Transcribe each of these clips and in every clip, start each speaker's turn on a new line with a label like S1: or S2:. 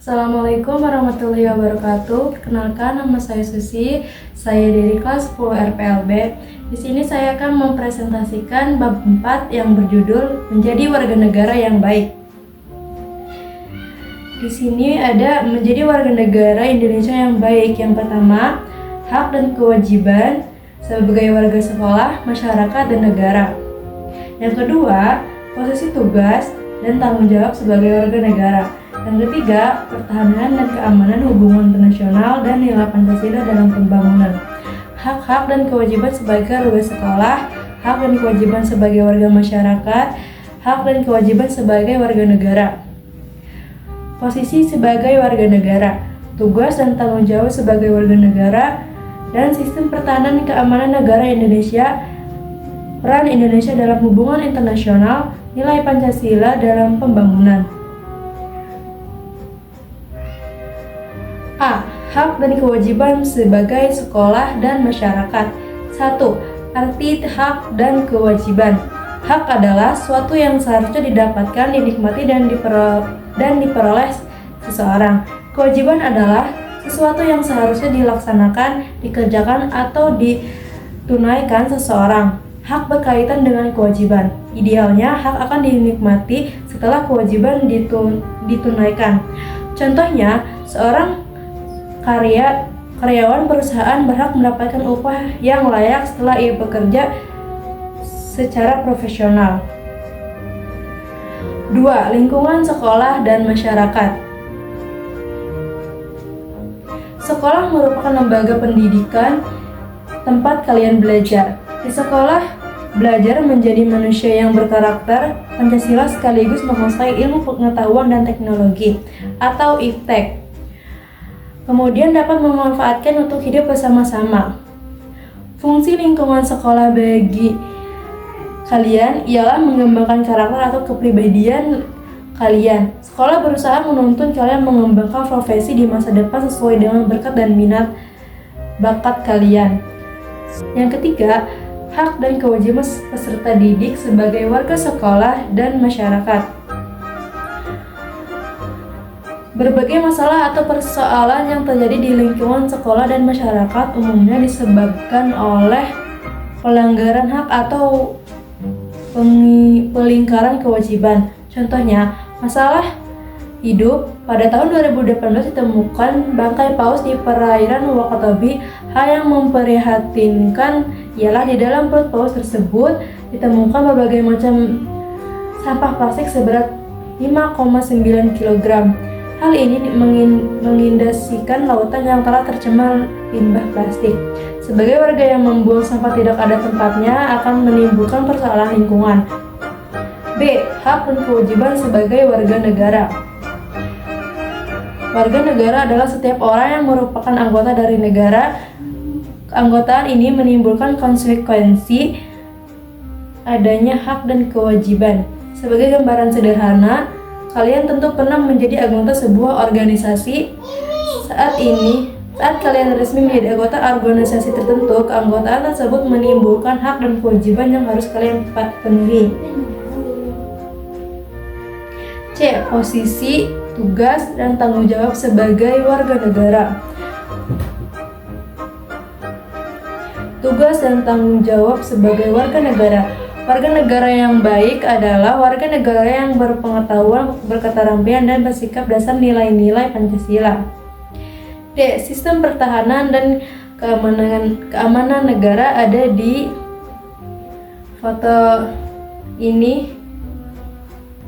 S1: Assalamualaikum warahmatullahi wabarakatuh. Perkenalkan, nama saya Susi. Saya dari kelas 10 RPLB. Di sini saya akan mempresentasikan bab 4 yang berjudul Menjadi Warga Negara yang Baik. Di sini ada menjadi warga negara Indonesia yang baik. Yang pertama, hak dan kewajiban sebagai warga sekolah, masyarakat, dan negara. Yang kedua, posisi tugas dan tanggung jawab sebagai warga negara. Yang ketiga, pertahanan dan keamanan hubungan internasional dan nilai Pancasila dalam pembangunan. Hak-hak dan kewajiban sebagai warga sekolah, hak dan kewajiban sebagai warga masyarakat, hak dan kewajiban sebagai warga negara. Posisi sebagai warga negara, tugas dan tanggung jawab sebagai warga negara, dan sistem pertahanan dan keamanan negara Indonesia, peran Indonesia dalam hubungan internasional, nilai Pancasila dalam pembangunan. A. Hak dan kewajiban sebagai sekolah dan masyarakat. 1. Arti hak dan kewajiban. Hak adalah suatu yang seharusnya didapatkan, dinikmati, dan diperoleh seseorang. Kewajiban adalah sesuatu yang seharusnya dilaksanakan, dikerjakan, atau ditunaikan seseorang. Hak berkaitan dengan kewajiban. Idealnya, hak akan dinikmati setelah kewajiban ditunaikan. Contohnya, seorang karyawan perusahaan berhak mendapatkan upah yang layak setelah ia bekerja secara profesional. 2. Lingkungan sekolah dan masyarakat. Sekolah merupakan lembaga pendidikan tempat kalian belajar. Di sekolah, belajar menjadi manusia yang berkarakter Pancasila sekaligus menguasai ilmu pengetahuan dan teknologi atau IPTEK. Kemudian dapat memanfaatkan untuk hidup bersama-sama. Fungsi lingkungan sekolah bagi kalian ialah mengembangkan karakter atau kepribadian kalian. Sekolah berusaha menuntun kalian mengembangkan profesi di masa depan sesuai dengan berkat dan minat bakat kalian. Yang ketiga, hak dan kewajiban peserta didik sebagai warga sekolah dan masyarakat. Berbagai masalah atau persoalan yang terjadi di lingkungan sekolah dan masyarakat umumnya disebabkan oleh pelanggaran hak atau pelingkaran kewajiban. Contohnya, masalah hidup. Pada tahun 2018 ditemukan bangkai paus di perairan Wakatobi. Hal yang memprihatinkan ialah di dalam perut paus tersebut ditemukan berbagai macam sampah plastik seberat 5,9 kg. Hal ini mengindikasikan lautan yang telah tercemar limbah plastik. Sebagai warga yang membuang sampah tidak ada tempatnya akan menimbulkan persoalan lingkungan. B. Hak dan kewajiban sebagai warga negara. Warga negara adalah setiap orang yang merupakan anggota dari negara. Keanggotaan ini menimbulkan konsekuensi adanya hak dan kewajiban. Sebagai gambaran sederhana, kalian tentu pernah menjadi anggota sebuah organisasi. Saat kalian resmi menjadi anggota organisasi tertentu, keanggotaan tersebut menimbulkan hak dan kewajiban yang harus kalian penuhi. C. Posisi, tugas, dan tanggung jawab sebagai warga negara. Tugas dan tanggung jawab sebagai warga negara. Warga negara yang baik adalah warga negara yang berpengetahuan, berketerampilan, dan bersikap dasar nilai-nilai Pancasila. D. Sistem pertahanan dan keamanan negara ada di foto ini.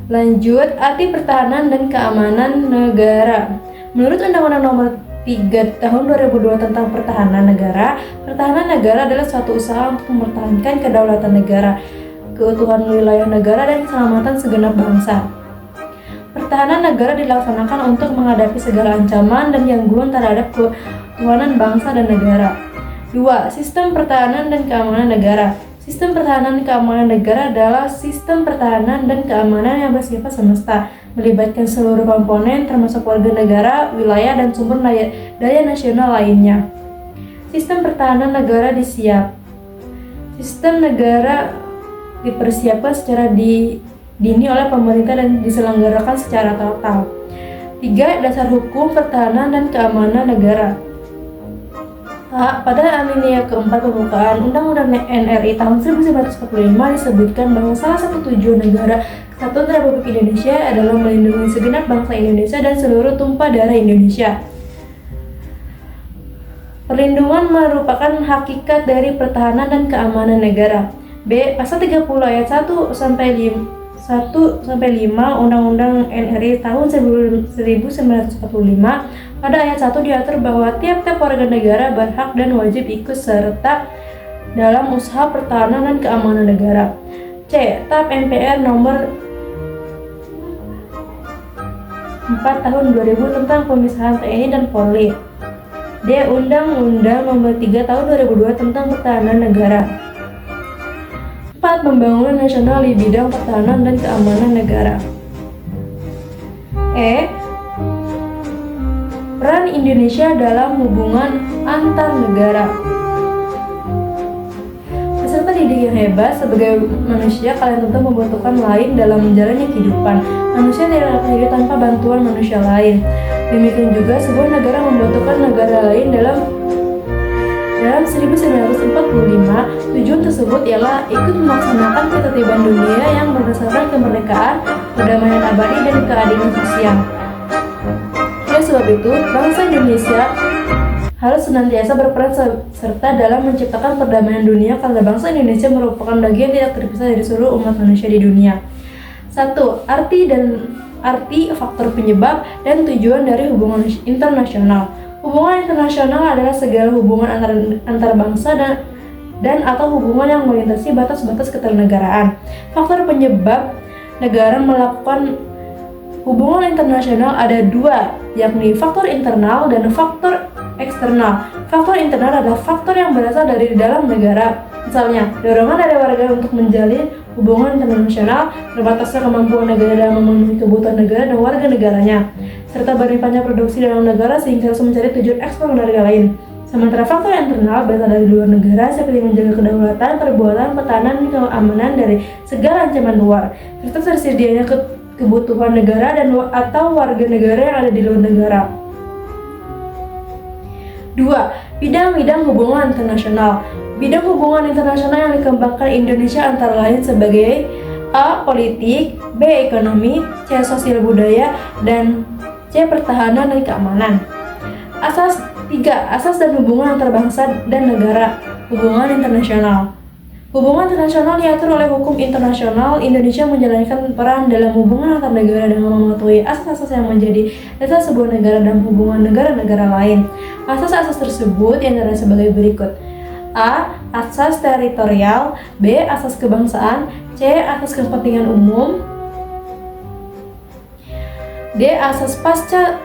S1: Lanjut, arti pertahanan dan keamanan negara. Menurut Undang-Undang Nomor 3 tahun 2002 tentang pertahanan negara. Pertahanan negara adalah suatu usaha untuk mempertahankan kedaulatan negara, keutuhan wilayah negara, dan keselamatan segenap bangsa. Pertahanan negara dilaksanakan untuk menghadapi segala ancaman dan gangguan terhadap keutuhan bangsa dan negara. 2. Sistem pertahanan dan keamanan negara. Sistem pertahanan dan keamanan negara adalah sistem pertahanan dan keamanan yang bersifat semesta, melibatkan seluruh komponen termasuk warga negara, wilayah, dan sumber daya nasional lainnya. Sistem pertahanan negara Sistem negara dipersiapkan secara dini oleh pemerintah dan diselenggarakan secara total. 3. Dasar hukum pertahanan dan keamanan negara. Pada alinea keempat pembukaan Undang-Undang NRI tahun 1945 disebutkan bahwa salah satu tujuan negara Kesatuan Republik Indonesia adalah melindungi segenap bangsa Indonesia dan seluruh tumpah darah Indonesia. Perlindungan merupakan hakikat dari pertahanan dan keamanan negara. B. Pasal 30 ayat 1 sampai 5 Undang-Undang NRI tahun 1945. Pada ayat 1 diatur bahwa tiap-tiap warga negara berhak dan wajib ikut serta dalam usaha pertahanan dan keamanan negara. C. TAP MPR nomor 4 tahun 2000 tentang pemisahan TNI dan Polri. D. Undang-Undang nomor 3 tahun 2002 tentang pertahanan negara. 4. Pembangunan nasional di bidang pertahanan dan keamanan negara. E. Peran Indonesia dalam hubungan antar negara. Peserta didik yang hebat, sebagai manusia kalian tentu membutuhkan lain dalam menjalani kehidupan. Manusia tidak akan hidup tanpa bantuan manusia lain. Demikian juga sebuah negara membutuhkan negara lain. Dalam 1945, tujuan tersebut ialah ikut melaksanakan ketertiban dunia yang berdasarkan kemerdekaan, perdamaian abadi, dan keadilan sosial. Oleh sebab itu, bangsa Indonesia harus senantiasa berperan serta dalam menciptakan perdamaian dunia karena bangsa Indonesia merupakan bagian tidak terpisah dari seluruh umat manusia di dunia. 1. Arti, faktor penyebab, dan tujuan dari hubungan internasional. Hubungan internasional adalah segala hubungan antar bangsa dan atau hubungan yang melintasi batas-batas keternegaraan. Faktor penyebab negara melakukan hubungan internasional ada dua, yakni faktor internal dan faktor eksternal. Faktor internal adalah faktor yang berasal dari dalam negara. Misalnya, dorongan dari warga untuk menjalin hubungan internasional, terbatasnya kemampuan negara dalam memenuhi kebutuhan negara dan warga negaranya, serta berlimpahnya produksi dalam negara sehingga harus mencari tujuan ekspor ke negara lain. Sementara faktor internal berasal dari luar negara seperti menjaga kedaulatan, perbuatan, pertahanan, dan keamanan dari segala ancaman luar, serta tersedianya kebutuhan negara dan atau warga negara yang ada di luar negara. 2. Bidang-bidang hubungan internasional. Bidang hubungan internasional yang dikembangkan Indonesia antara lain sebagai A. Politik, B. Ekonomi, C. Sosial budaya, dan C. Pertahanan dan keamanan. 3. Asas dan hubungan antar bangsa dan negara. Hubungan internasional. Hubungan internasional diatur oleh hukum internasional. Indonesia menjalankan peran dalam hubungan antar negara dengan mematuhi asas-asas yang menjadi dasar sebuah negara dan hubungan negara-negara lain. Asas-asas tersebut diantara sebagai berikut. A. Asas teritorial, B. Asas kebangsaan, C. Asas kepentingan umum, D. Asas pasca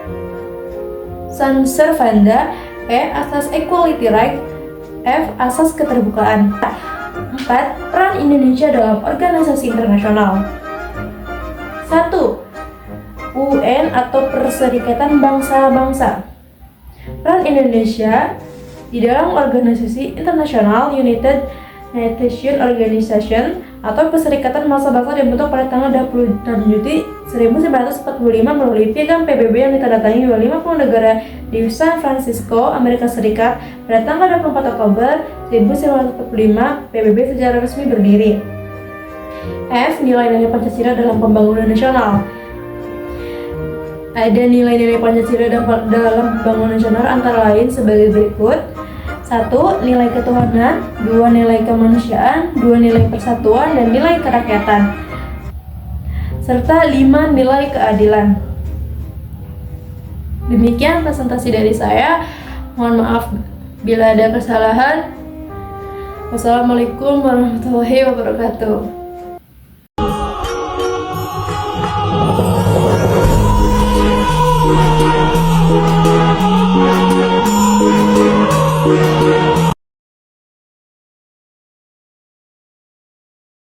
S1: servanda, E. Asas equality right, F. Asas keterbukaan. 4. Peran Indonesia dalam organisasi internasional. 1. UN atau Perserikatan Bangsa-Bangsa. Peran Indonesia di dalam organisasi internasional United Nations Organization atau Perserikatan Bangsa-Bangsa dibentuk pada tanggal 26 Juli 1945 melalui Piagam PBB yang ditandatangani oleh 50 negara di San Francisco, Amerika Serikat pada tanggal 24 Oktober 1945. PBB secara resmi berdiri. F. Nilai-nilai Pancasila dalam pembangunan nasional. Ada nilai-nilai Pancasila dalam pembangunan nasional antara lain sebagai berikut. 1. Nilai ketuhanan, 2. Nilai kemanusiaan, 2. Nilai persatuan dan nilai kerakyatan, serta 5. Nilai keadilan. Demikian presentasi dari saya. Mohon maaf bila ada kesalahan. Wassalamualaikum warahmatullahi wabarakatuh.